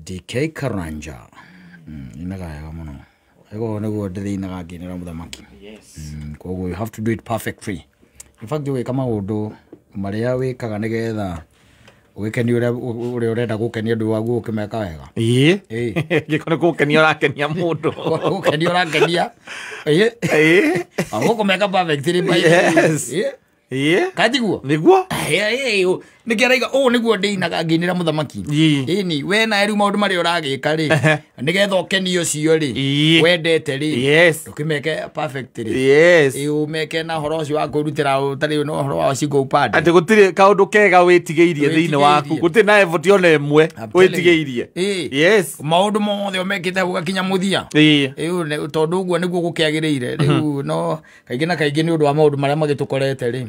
DK Karanja. Inagaya mono. Ego nego ndiri nagagi nira muthamaki. Yes. Koguo you have to do it perfectly. In fact we kama undu maria wikaga nigetha ugikeni uria urenda gukenia ndu wagu ukimeka wega. Gikone gukenia urakenia mundu. Gukenia urakenia. Agukumeka perfectly by. Yes. Katiguo. Niguo? Nigeraiga niguo ndinaga nginira muthamaki. Ini we na eri maundu mari uragika ri. Nigetha ukenio cio ri. Wendete ri. Yes. Ukimeke perfectly. Yes. Umeke na horo cio wa kurutira utari no horo wa cigo upande. Ati gutire kaundu kega witigeirie thiini waku. Gutire na effort ona emwe witigeirie. Yes. Maundu mothe umekite ugakinya muthia. Tondu uguo niguo gukiagiriire. Riu no kaingi na kaingi ni undu wa maundu maria magitukorete ri.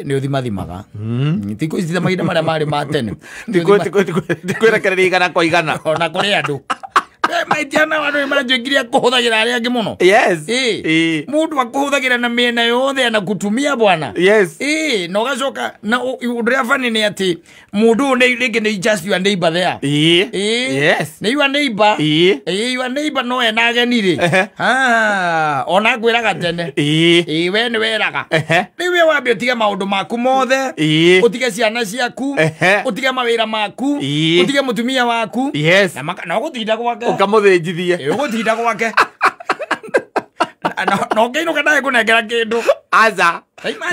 Ni uthimathimaga. Tiko ithitha mahinda maria mari ma tene. Ndikwerekereria igana kwa igana. Ona kuri andu. Maitiana wandu maranjukiria kuhuthagira aria angi muno. Yes. Mundu akuhuthagira na miena yothe na kutumia bwana. Yes. No gacoka na undu fani ni ati mundu ne just your neighbor there. Yes. Ne your neighbor. Your neighbor no ena ageni ri. Ona gwiraga tene. We ni weraga. Niwe wambe utige maundu maku mothe. Utige ciana ciaku. Utige mawira maku. Utige mutumia waku. Yes. Na gutinda gwake. Ukamuthĩnjithie. Ugutinda gwake. No ngeino kana kunengera kindu. Aza.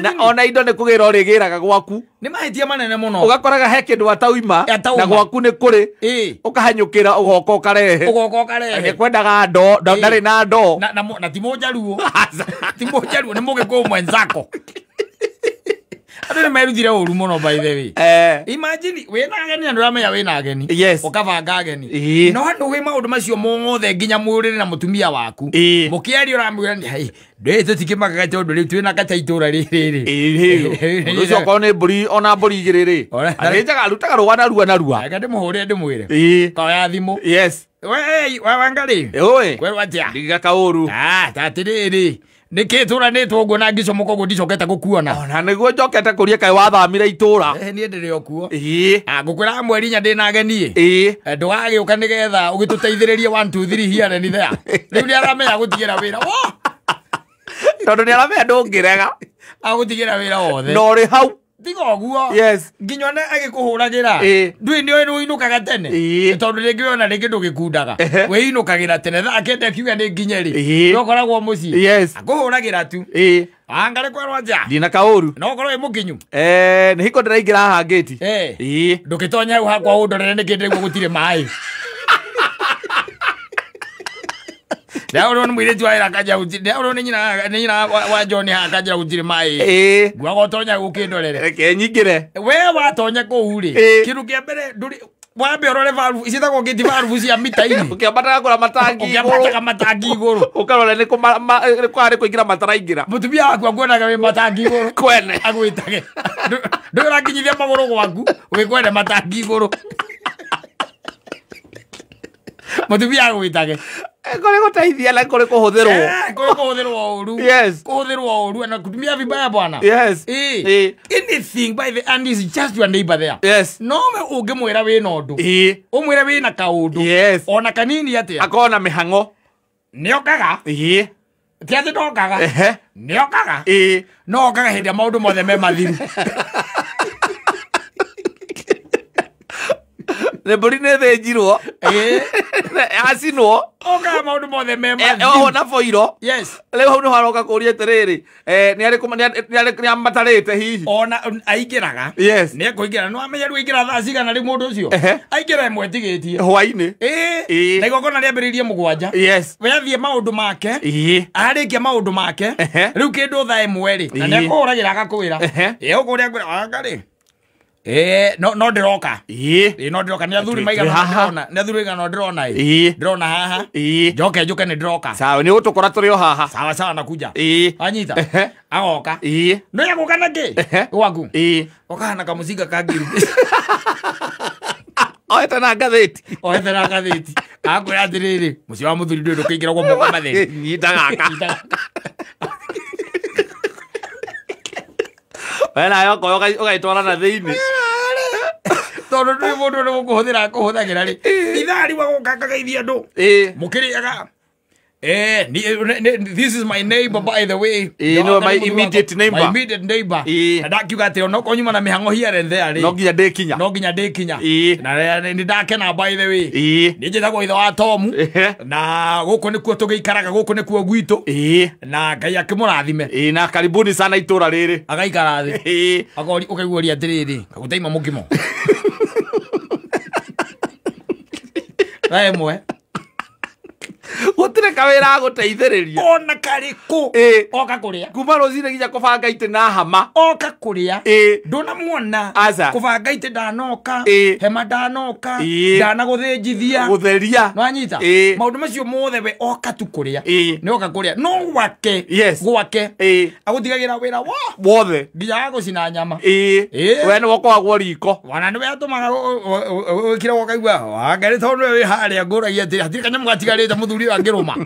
Na ona indo ne kugira urigiraga gwaku. Ni mahitia manene muno. Ugakoraga he kindu atauima na gwaku ni kuri. Ukahanyukira ugoka ukarehe. Ni kwendaga ndo ndari na ndo. Na timo jaruo. Timo jaruo ni mugikuo mwenzako. Ado ni merutire uru muno by the way. Imagine we na ageni andu amenya we na ageni. Yes. Ukavanga ageni. No andu we maundu macio mothe nginya mwurire na mutumia waku. Mukiari uramwira ni hai. Ndete tikimakaga tondu ri twina kata itura riri. Ucio ko ni mburi ona mburi igiriri. Arenjaga arutaga rwa na rua. Aka ndimuhure ndimwire. Kwa ya thimu. Yes. We wangari. Oe. Kweru atia. Ndiga kauru. Tatiriri. Niki tura ni twogo na ngicomoka gudicoketa gukuona. Ona niguo njokete kuria kai wathamira itura. Ni ndire okuo. Ngukwira mweri nya ndina ageni. Ndugagiuka nigetha ugituteithiririe 1 2 3 here and there. Riu ni aramenya gutigira wira. Tondu ni aramenya ndungirega. Agutigira wira wothe. No ri hau. Tigo guo. Yes. Nginya na agikuhuragira. Ndui ni we inukaga tene. Tondu ringi ona ringi ndugikundaga. We inukagira tene tha kende kiuga ni nginyeri. Ndokoragwo muci. Yes. Akuhuragira tu. Angare kwa rwanja. Ndina kauru. No korwo imukinyu. Ni hiko ndiraingira haha gate. Ndukitonya hu hakwa undorere ni kinde gutire mai. Dauro ni mwire twaira kaja uti. Dauro ni nyina wa John akaja utire mai. Gwagotonya gukindorere. Reke nyingire. We watonya ko uri. Kiru kia mbere nduri wambe orore valve isitako ngiti valve cia mita ini. Ukiambata kura matangi. Ukiambata matangi iguru. Ukarora ni kwari kuingira matara ingira. Mutumia waku aguonaga we matangi iguru. Kwene. Agwitage. Ndura kinyithia maguru gwaku. Ugikwenda matangi iguru. Mutumia agwitage. Kore guteithia na kore kuhuthirwo. Kore kuhuthirwo uru. Yes. Kuhuthirwo uru na kutumia vibaya bwana. Yes. Anything by the and is just your neighbor there. Yes. No me ungimwira we no ndu. Umwira we na kaundu. Yes. Ona kanini atia. Akona mihango. Niokaga. Tiathi ndokaga. Niokaga. No kaga hindi maundu mothe me mathiru. Ne mburi ne thenjirwo. Acinwo. Oka maundu mothe me mathiru. Oho na foiro. Yes. Leo hau no haroka kuria tiriri. Ni ari matarite hihi. Ona aingiraga. Yes. Ni kuingira no amenya ruingira tha cigana ri mundu ucio. Aingira imwe tigitie. Hwaini. Na igokona riambiririe mugwanja. Yes. We athie maundu make. Arikia maundu make. Riu kindu tha imwe ri. Na ni kuhuragira agakwira. Ukuria kwira angari. No ndiroka. No ndiroka ni athuri maigana ndona. Ni athuri maigana ndona. Ndona haha. Njoke njuke ni ndiroka. Sawa ni utukora turi o haha. Sawa sawa nakuja. Anyita. Agoka. No yagukana ki? Waku. Okana kamuzinga kagiru. Oete na ngathĩti. Oete na ngathĩti. Akwĩra atĩrĩrĩ, mũciĩ wa mũthuri ndũĩ ndũkĩingĩra kwa moko matheri. Nyita gaka. We nayo ũgaitwara na thĩinĩ. tondu ndi mundu ni gukuhuthira kuhuthagira ri ithari wa gukakageithia andu mukiriaga this is my neighbor, by the way. No, my immediate neighbor. My immediate neighbor. Na ndakiuga ati no konyuma na mihango here and there. No nginya ndikinya. No nginya ndikinya. Na ni ndakena, by the way. Ni njithagwo itho wa Tomu. Na guku nikuo tugiikaraga, guku nikuo gwitu. Na Ngai akimurathime. Na karibuni sana itura riri. Agaikara thi. Agori ukaiguria atiriri. Kaguteima mukimo. Raemwe. Gutire kawira guteithiriria ona kariku oka kuria kuma rocine nginya kubanga ite na hama oka kuria ndona muona kubanga ite ndanoka hema ndanoka ndana guthinjithia gutheria no anyita maundu macio mothe we oka tu kuria ni oka kuria no gwake agutigagira wira wothe nginya gucina nyama we ni wokoragwo riko wana ni we atumaga wikira wokaigua wangari tondu we haria nguragia ati hatiri kanyamu gatigarite muthuri angiruma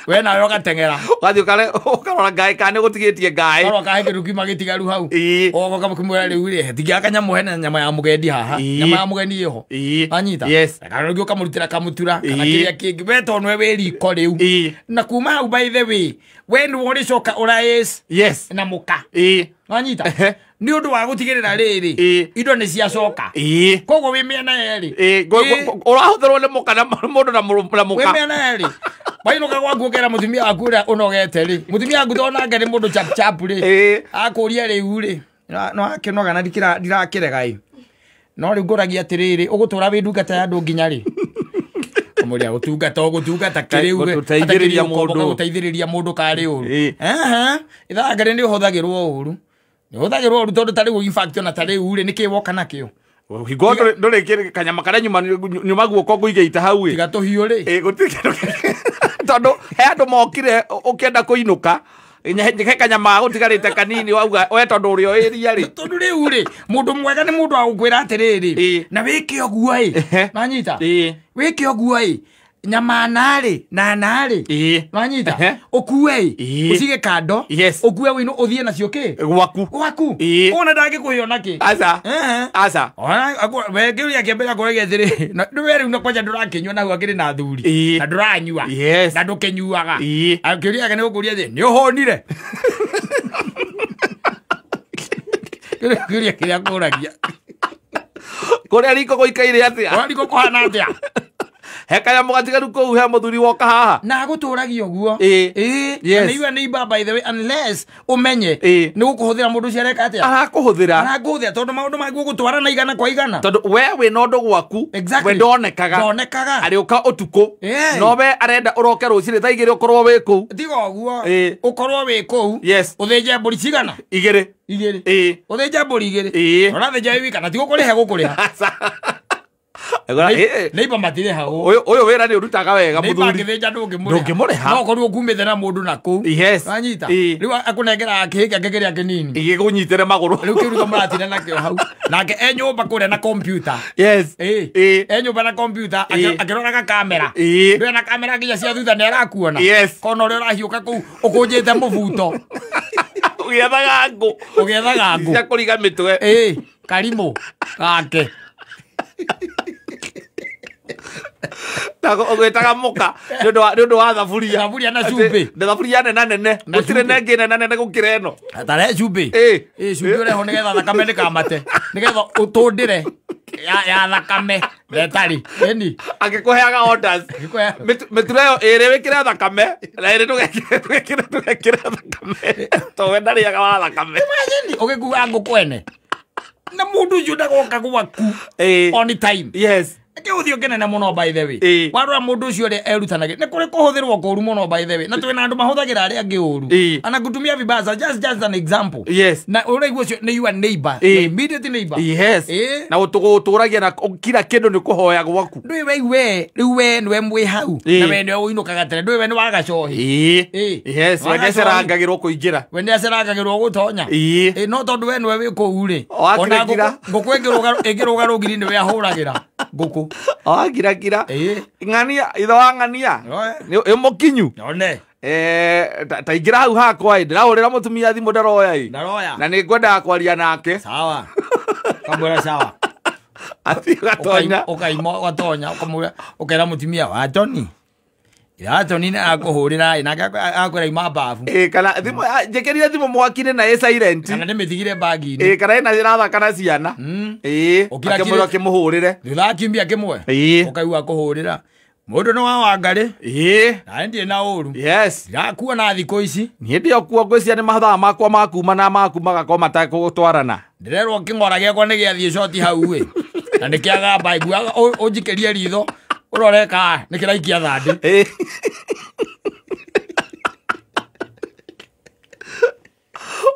we nawe ugatengera wathi ukarora ngai kana gutigitie ngai oro kahe kindu kiuma gitigaru hau ogo kamukimwera riu ri tigia kanyamu hena nyama ya mugendi haha nyama ya mugendi iho anyita kana ngi ukamurutira kamutura kana kiria kingi we tondu we riko riu na kuma hau, by the way, when wori coka urais na muka anyita ni undu wa gutigirira riri indo ni cia coka koguo wi miena yeri urahuthirwo ni muka na mundu na muka wi miena yeri wainuka gwaku ukera mutumia waku uria unogete ri mutumia waku tonake ni mundu chap chap ri akuria riu ri no akinoga na ndirakire no riu nguragia atiriri ugutura wi ndungata ya andu nginya ri muria gutungata kiriu guteithiriria mundu kari uru ithangare ni uhuthagirwo uru ni uhuthagirwo uru tondu tari in fact ona tari uri niki woka nakio higo ndore kire kanyama kara nyuma guoko nguigeita hau tiga tuhiu ri gutikira tondu he andu mokire ukienda kuinuka nye kanyama gutigarite kanini wauga we tondu urio iria ri tondu riu ri mundu mwega ni mundu agukwira atiriri na wiki oguo nanyita wiki oguo nyama nari na nari nanyita ukue usige kando ukue wino uthie nacio ki gwaku ona ndangikuhiona ki asa we ngiuria kiambira kuregia thiri na ndweri una kwanja ndurakinywa na gwakiri na thuri na nduranyua na ndukinyuaga akiuria ke ni gukuria thi ni uhonire kiuria kiria kuragia kuria riko guikaire atia kuria riko kuhana atia hekaya mugatigaru kou he muthuri woka haha na guturagia uguo na iwe ni iba, by the way, unless umenye ni gukuhuthira mundu cia reka atia arakuhuthira tondu maundu magu gutwara na igana kwa igana tondu we no ndu gwaku we ndonekaga ari uka utuku no we arenda uroke rucire thaigire ukorwo wi kou tiga uguo ukorwo wi kou uthinje mburi cigana igiri uthinje mburi igiri urathinja wi kana tigo kuriha gukuriha neiba matire hau uyu wira ni urutaga wega muthuri ngithinja ndungimuriha no korwo kumite na mundu naku anyita riu akunengera akihika ngegeria kinini igigunyitire maguru riu kiruka muratira nakio hau nake enyumba kuria na computer enyumba na computer akiroraga kamera ndio na kamera nginya cia thutha ni arakuona kono uri urahiuka kuu ukunjite mubuto ugiethaga ngu cia kuriga mitwe karimu gake Tago ogetaga muka ndu wa thaburia na cumbi thaburia nene gutire nengi nene gukira eno atare cumbi cumbi ureho nigetha thakame ndikamate nigetha utundire ya thakame retari eni agikuheaga orders mitreyo iri wikire thakame na iri tugekire thakame to we ndariaga wa thakame imagine ugikuga ngukwene na mundu ucio ndagoka gwaku on time uthio kenene muno, by the way, warora mundu ucio ri erutanagira ni kuri kuhuthirwo kuru muno, by the way, na twina andu mahuthagira ari angi uru ana gutumia vibasa, just an example na uraigua ucio ni your neighbor, immediate neighbor na uturagia na kila kindu ni kuhoya gwaku ndwiwe riu we niwe mwi hau na we niwe uinukaga tene ndwiwe ni wagacohi we ndecerangagirwo kuingira we ndecerangagirwo gutonya no tondu we niwe wi kuu ri ona nguku ingirũga rũgiri niwe ahũragira nguku gira ng'ania itho wa ng'ania ni mukinyu one ta ingira hau hakwa ndirahurira mutumia thimu ndaroya na ni ngwenda kwaria nake sawa kambura sawa Ati gatonya. Ukaima gatonya ukamwira ukera mutumia wa Tony. Ya Tony na akuhurira na akwira ima bafu. Kana thimo jekerire thimo mwakine na silent. Kana ndimithigire bagi ni. Kana ina ziratha kana ciana. Akimura kimuhurire. Thutha kimbia kimwe. Ukaiwa kuhurira. Mundu no wa Wangari. Na ndi na uru. Yes. Yakua na thiko ici. Ni ndi okuo ngwiciria ni mahatha makwa makuma na makuma ko matakugutwarana. Ndirerwo kingora giakwa ni giathie shoti hau we. Na nikiaga baigua ujikerie ritho. Uroreka nikiraikia thandi.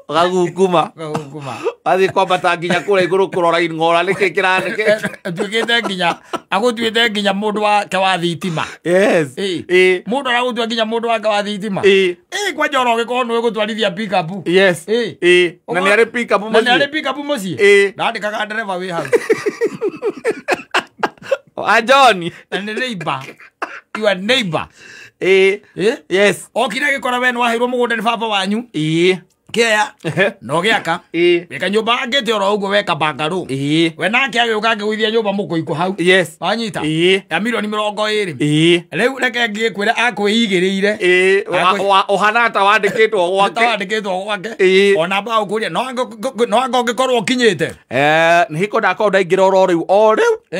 Gagukuma. Athi kwambata nginya kura iguru kurora ingora nikikira tuikite nginya agutwite nginya mundu wake wa thitima. Yes. Mundu aragutwa nginya mundu wake wa thitima. Kwa njoro gikorwo nwe gutwarithia pick up. Yes. Na ni ari pick up muci. Na ni ari pick up muci. Ndandikaga ndereva wi hau. John. And the neighbor. Your neighbor. Yes. Okira gikora we no ahirwo mugunda ni baba wanyu. Kia no giaka. Weka nyumba angete oro ugo weka bangaro. We nake agiuka ngiguithia nyumba mukuiku hau. Yes. Wanyita. Ya milioni 20. Riu reke ngikwira akwiigiriire. Ohana ta wandikitwo gwake. Ta wandikitwo gwake. Ona ba ukuria no ango ngikorwo kinyite. Hiko ndako ndaingira oro riu.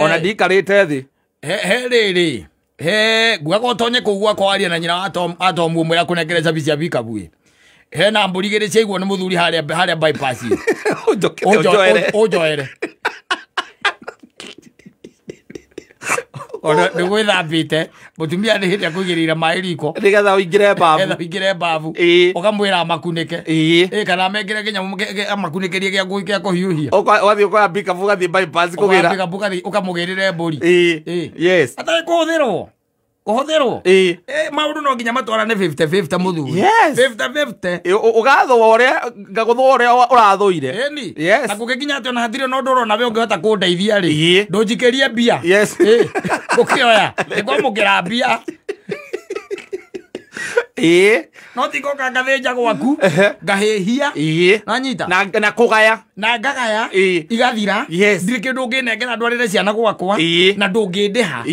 Ona ndikarite thi. He riri. He guago tonye kugua kwaria na nyina atomu mwera kunegereza bicia bikabuye. He na mburi gere cigwo ni muthuri haria bypass. Ojoere. Ona ndugwithambite mutumia ni hitia kugirira mai riko nigetha uingire babu etha uingire babu ukamwira makunike kana mekire kinya makunikerie gia guikia kuhiuhia wathi ukoya bika vuga thi bypass kugira bika buka ukamugirire mburi yes atai kuhthirwo maundu no nginya matwarane 50-50 muthuri. Yes. 50-50 ugathwo uria ngaguthwo uria urathuire. Yes. Na kugikinya ati ona hathire no ndoro nawe ungihota kundeithia ri ndunjikerie bia. Yes. Ukioya nikwamukira bia. No tiko kangathenja gwaku ngahihia nanyita na kugaya na ngagaya igathira ndiri kindu nginengera ndwarire ciana gwakwa na ndungindiha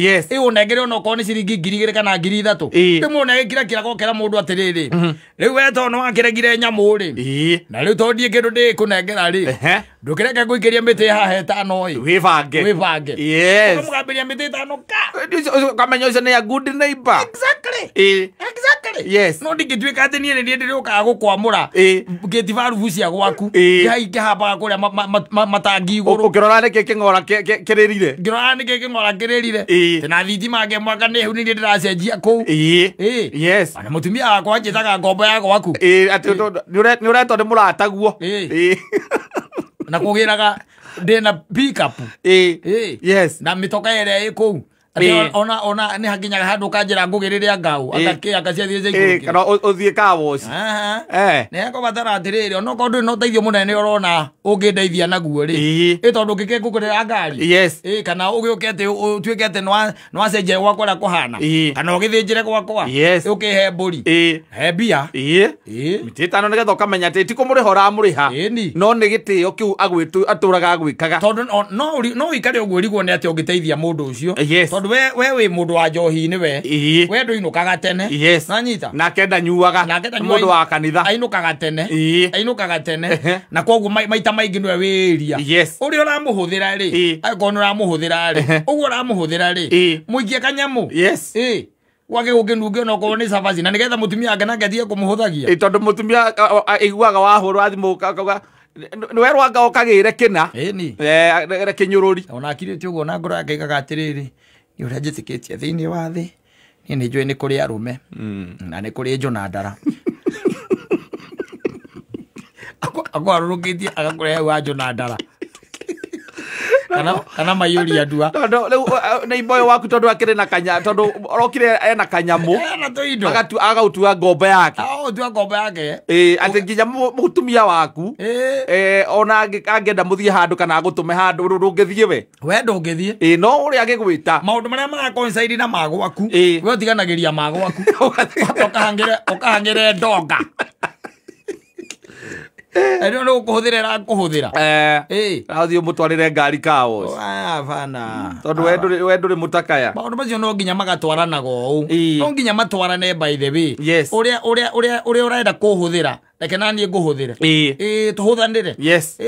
unengere ona ukorwo ni ciringi 2,000 kana 3,000 ndimune kira gokera mundu atiriri riu we to no wakiregire nyamu ri na riu to ndie kindu ndi kunengera ri ndukireke guikeria miti haha 5 wibange mugambiria miti 5 ka kamenya ucio ni a good neighbor. Exactly. Yes. No ndingituika ati nie ndi ndiruka gukwamura ngitivaruvu cia gwaku ngihamba kuria matangi iguru ukirora niki kingora kiririre ngirora niki kingora kiririre tena thitima nge mwaka ni hu ni ndiracenjia ku yes ana mutumia wakwa njitaga ngombo ya gwaku ati ni uretwo ni murataguo na kugiraga ndina pick up yes na mitoka ere iku ona ni hakinyaga handu kanjira ngugiriria ngau akacia thie zeiku kana uthie kawoci ne ko batara atiriri ono ko ndu no teithio munene urona ungindeithia naguo ri tondu ngike ngugurira ngari kana ugiukete utwikete no acenje gwakwa ra kuhana kana ugithinjire gwakwa ukihe mburi he bia mititano nigetha ukamenya ati tikumurihora muriha no ni gitio kiu agwitu aturaga agwikaga tondu no ikare uguo rigwo ni ati ungiteithia mundu ucio we mundu wa njohi ni we nduinukaga tene nanyita na kenda nyuaga mundu wa kanitha ainukaga tene na koguo maita maingi niwe wiria uri uramuhuthira ri akono uramuhuthira ri uguo uramuhuthira ri muikie kanyamu wage ukinunge no ko ni safazi na nigetha mutumia ake nangethie kumuhuthagia tondu mutumia iguaga wahurwa thimu kauga niwe rwanga ukagire kina kinyururi ona akirite uguo na ngoro yake igatiriri ni uria njitikitie thiini wa thi ni njui ni kuri arume na ni kuri Jonadara akwarurukitie agakure wa Jonadara kana mayuri andua tondu ni boyo waku tondu akire na kanya tondu orokire ena kanyamu agautua ngombe yake tua ngombe yake ati nginya mutumia waku ona angenda muthie handu kana agutume handu ndungithie we ndungithie no uri agigwita maundu maria ma coincide na magwaku we utiganagiria magwaku ukahangire ndonga no kuhuthira kuhuthira rathio mutwarire ngari kaos bana tondu we nduri mutakaya maundu macio no nginya magatwaranaga uu no nginya matwarane by the way yes uria urenda kuhuthira reke nani nguhuthire tuhuthanire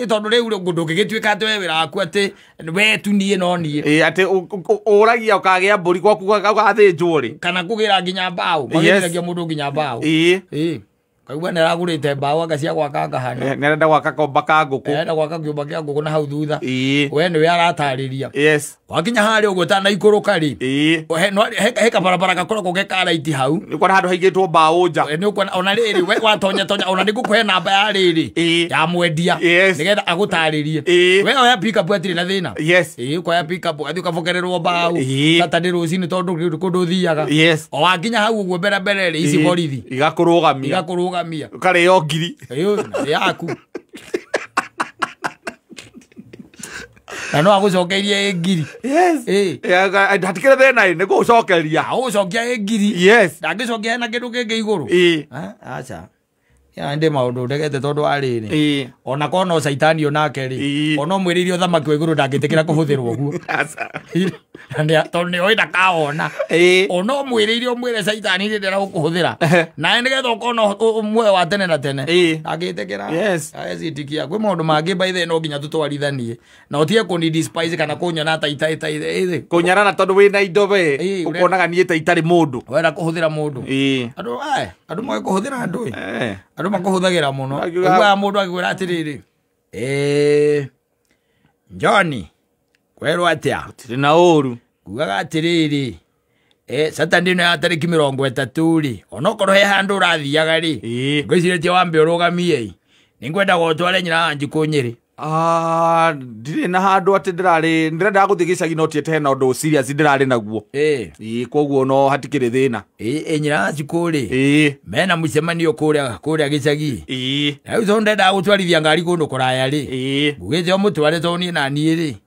tondu riu ngundu ngigituika ati we wira waku ati we tu nie no nie ati uragia ukagia mburi gwaku gathinjwo ri kana kugira nginya mbao magiragia mundu nginya mbao kaigua niragurite mbao agacia gwaka ngahana nerenda gwaka komba ka nguku nerenda gwaka kiumba kia nguku na hau thutha we niwe aratariria wakinya hari uguo tana ikuruka ri he kabarabara gakoragwo ge karaiti hau ni kwa handu haigitwo mbao nja ni ukona ona riri we watonya ona ni ngukuhe namba ya riri ya mwendia nigetha agutaririe we oya pick up atiri na thina kwa ya pick up athi ukabokererwo mbao Saturday rucini tondu kundu thiaga o wakinya hau uguo mbere ri ici borithi igakurugamia kare yo ngiri yaku no agucokerie ngiri hatikire thina ni gucokeria agucokia ngiri ndangicokia na kindu kingi iguru acha ndi maundu ndegete tondu wa riri ona kono caitani onake ri ona mwiririo uthamaki wa iguru ndangitikira kuhuthirwo guo tondu ni oida kaona ona mwiririo mwire caitani ndi ndera gukuhuthira na ndigetha ukono mwe wa tene na tene ndangitikira agecitikia kwi maundu mangi baithe no nginya tutwarithanie na utie kuni despise kana kunyona ta ita kunyarana tondu wina indo we ukonaga nie ta itari mundu wera kuhuthira mundu andu mwe kuhuthira andu andu makuhuthagira muno uga mundu agwira atiriri Johnny kwerwo atia tiri na uru kugaga atiriri Saturday no ya tariki 30 ri onokorwo he handu urathiaga ri ngwiciretie wambe urugamie ningwenda gotware nyina anji kunyiri ndire na handu ati ndirenda guthie gicagi no tiete hena undu serious ndirari naguo koguo no hatikire thina nyina anji kuri mena mucemanio kuria gicagi na uzo ndenda gutwarithia ngari kundu kuraya ri ngugite o mutware toni na nie ri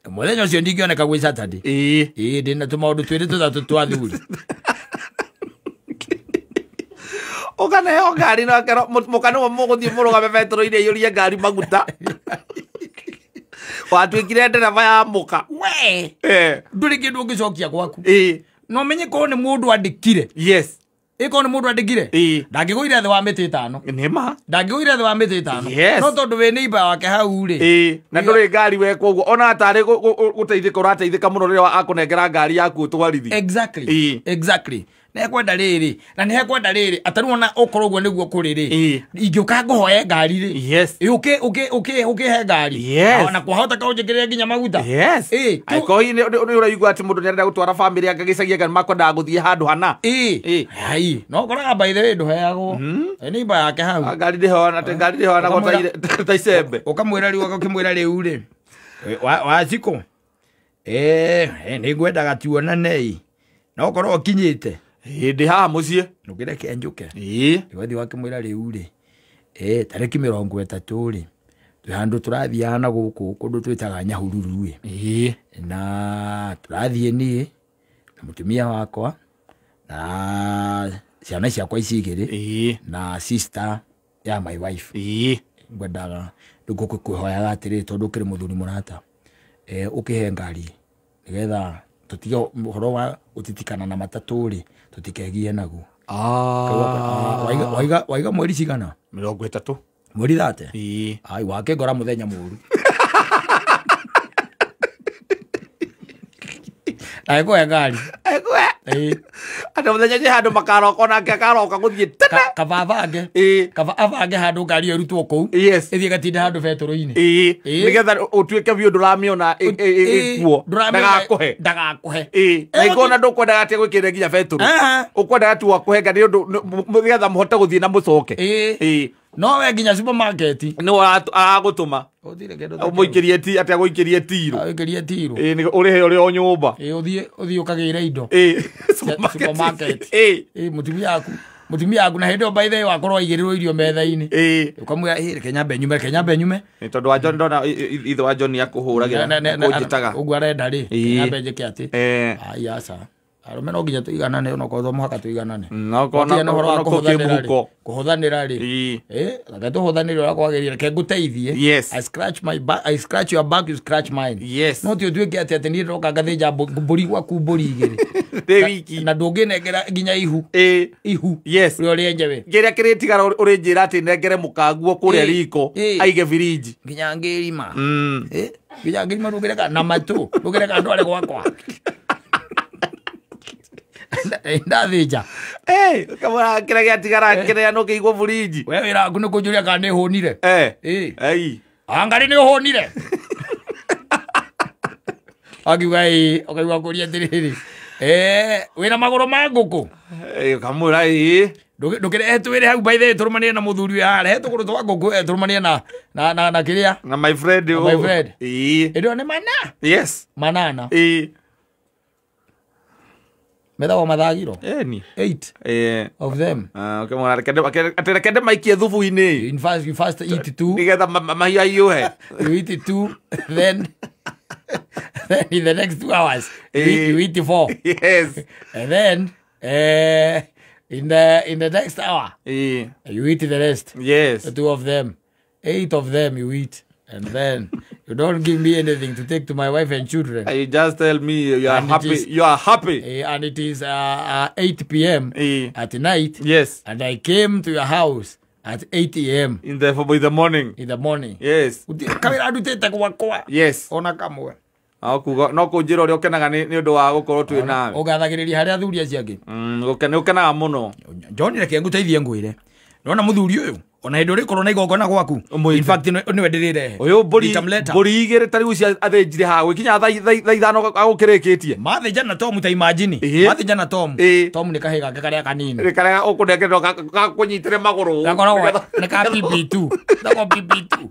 muthenya ucio ndingioneka gwi Saturday ndina tumaundu twiri tuthatu twa thuri ukane yo ngari no akero mukano muguthie murugame betro-ine yurie ngari maguta watwikire ndereva ya muka we nduri kindu ngicokia gwaku no menye ko ni mundu andikire iko ni mundu andikire ndangiguire the wa miti 5 nima ndangiguire the wa miti 5 no tondu we neighbor wake hau ri na nduri ngari we koguo ona atari guteithika urateithika muno riria akunengera ngari yaku twarithi exactly na kwenda riri na ni kwenda riri ataruona okoro guo niguo kuriri ingiuka nguhoye ngari ri uke he ngari na kuhota ka unjikiria nginya maguta aiko hi ni uraigua ati mundu nirenda gutwara family yake gicagia ngani makwenda guthie handu hana hai no koraga by the way nduheagwo ni ba yake hau ngari ndihona gota ta icembe ukamwira riu ukimwira riu ri wa ciko ni ngwendaga tuonane no korwo kinyite ndi haha mucie nugireke njuke iwathi wake mwira riu ri tariki 30 ri twi handu turathiana guku kundu twitaga Nyahururu na turathie ni na mutumia wakwa na ciana ciakwa icigiri na sister ya my wife ngwendaga ndikukuhoyaga atiri tondu kiri muthuri murata ukihe ngari nigetha tutige horo wa utitikana na matatu ri tutikegie naguo waiga mweri cigana 30 mweri 30 ai wake ngora muthenya muru aiko ya ngari ando muthenya je handu makaroko nake akaroka guthie tene kababange handu ngari erutwo kou ithie gatinda handu betoro-ini nigetha utuike biu nduramiona ikuo ndagakuhe na igona ndukwendaga atia gwikire nginya betoro ukwendaga tu akuhe ngari undu nigetha muhote guthie na mucoke no we nginya supermarket no agutuma umuikirie ti atia guikirie tiro ni urihe uri o nyumba uthie ukagire indo supermarket mutumia yaku na hindo by the way wakorwo igirirwo irio metha-ini ukamwira reke nyambe nyume ni tondu wa John ndona ithe wa John akuhuragira kunjitaga ugu arenda ri nyambe njike ati ai aca arume no nginya tuiganane no ko muhaka tuiganane no ko kimuko kuhuthanira ri reke tuhuthanire ura kwagirire ke nguteithie. Yes, I scratch my back, I scratch your back, you scratch mine. Yes, no tio tuike ati ni roka gathinja mburi gwaku mburi igiri de wiki na ndunginengera nginya ihu ihu. Yes, uri enjewe ngeria kiritigara uri njira ati nengere mukanguo kuria riko aige viriji nginya ngirima nginya ngirima rugireka na matu rugireka ndware gwakwa ndathija kama kira giatigara kira no kiigwo viriji we wira aku niko njuria kana ihunire angari ni uhunire akiuga okaigua kuria tiriri wina maguru ma nguku kamura ndukire twire hau by the way turumanie na muthuri we hare tukuru twa nguku turumanie na kiria na my friend ndio ni mana. Yes, manana Meda mathagiro ni 8 of them. Okay, mwana kende maikie thubu ini. In fact, you first eat 2 nigetha mahia yuhe. You eat 2 then in the next 2 hours you eat 4. Yes, and then in the next hour you eat the rest. Yes, the 2 of them, 8 of them you eat. And then you don't give me anything to take to my wife and children. You just tell me you are happy. You are happy. And it is 8 p.m. At night. Yes. And I came to your house at 8 a.m. in the morning. In the morning. Yes. Yes. Ona kamwe. No kunjira uri ukenaga ni undu wa gukorwo twi nawe. Ugathagiriria haria athuri acio angi. Ukenaga muno. John reke nguteithie ngwire. Nona muthuri uyu ona hindu ri korona igongona gwaku. In fact ni wendirire. Uyu mburi igire tari uci athenjire ha gwikinya tha ithano agukirikitie. Mathenja na Tom ta imagine. Mathenja na Tom. Tom ni kahiga karia kanini. Ni karia ukundekero gakunyitire maguru. Gakorwo ni ka PP2. Ndako PP2.